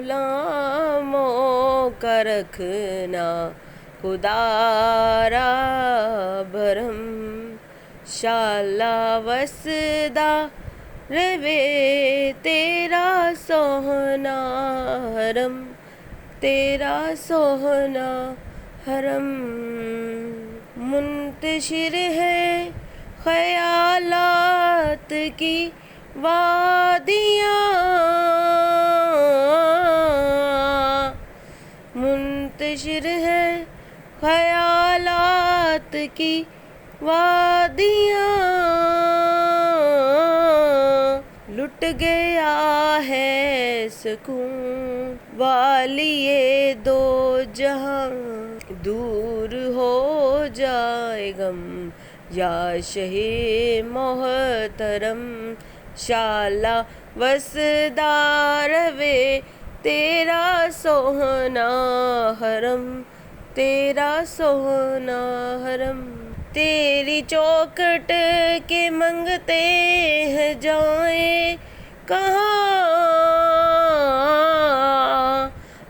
गुलामों का रखना खुदारा भरम। शाला वसदा रवे तेरा सोहना हरम, तेरा सोहना हरम। मुंतशिर है ख़यालात की वादियाँ, मुंतशिर है ख़यालात की वादियाँ। लुट गया है सुकून वालिए दो जहां, दूर हो जाए गम या शहे मोहतरम। शाला वसदा रवे तेरा सोहना हरम, तेरा सोहना हरम। तेरी चौखट के मंगते हैं जाए कहाँ,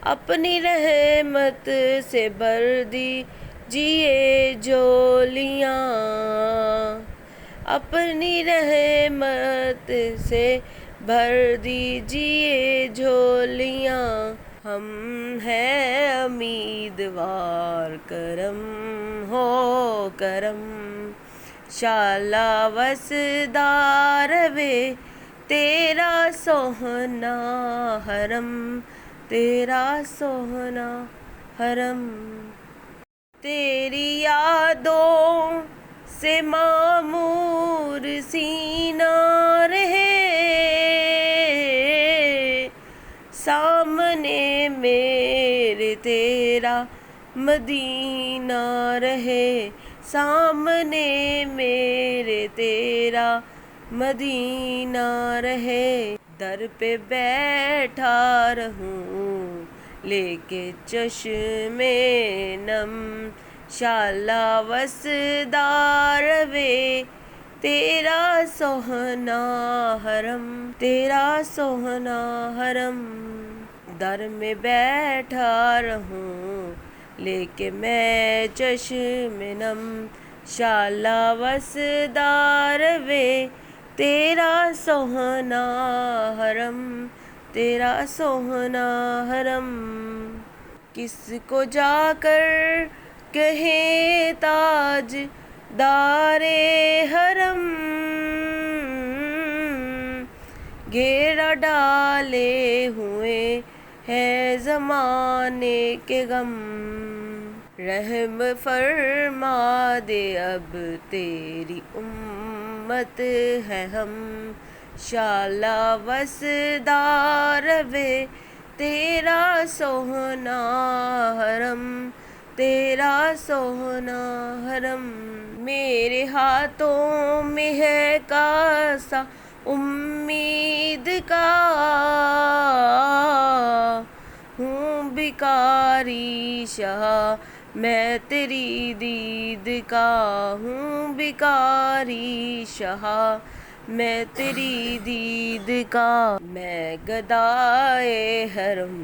अपनी रहमत से भर दीजिए झोलियाँ, अपनी रहमत से भर दीजिए झोलियाँ। हम हैं उम्मीदवार करम हो करम। शाला वसदा रवे तेरा सोहना हरम, तेरा सोहना हरम। तेरी यादों से मामूर सीना रहे, सामने मेरे तेरा मदीना रहे, सामने मेरे तेरा मदीना रहे। दर पे बैठा रहूं लेके चश्मे नम। शाला वसदा रवे तेरा सोहना हरम, तेरा सोहना हरम। दर में बैठा रहूं लेके मैं चश्मे नम। शाला वसदा रवे तेरा सोहना हरम, तेरा सोहना हरम। किसको जाकर कहे ताज दारे हरम, घेरा डाले हुए हैं ज़माने के गम। रहम फरमा दे अब तेरी उम्मत है हम। शाला वसदा रवे तेरा सोहना हरम, तेरा सोहना हरम। मेरे हाथों में है कासा उम्मीद का, हूँ बिकारी शाह मैं तेरी दीद का, हूँ बिकारी शाह मैं तेरी दीद का। मैं गदाए हरम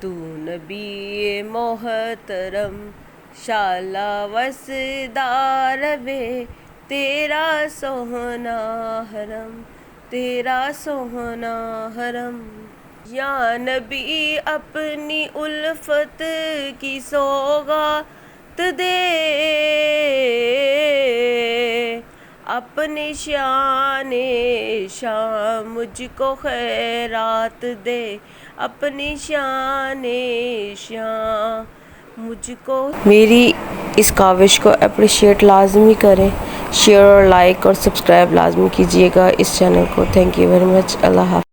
तू नबी मोहतरम। शाला वसदा रवे तेरा सोहना हरम, तेरा सोहना हरम। या नबी अपनी उल्फत की सौगात दे, अपने शाने शान मुझको खैरात दे, अपनी शाने शान मुझको। मेरी इस काविश को अप्रिशिएट लाजमी करें, शेयर और लाइक और सब्सक्राइब लाजमी कीजिएगा इस चैनल को। Thank you very much. अल्लाह हाफ़िज़।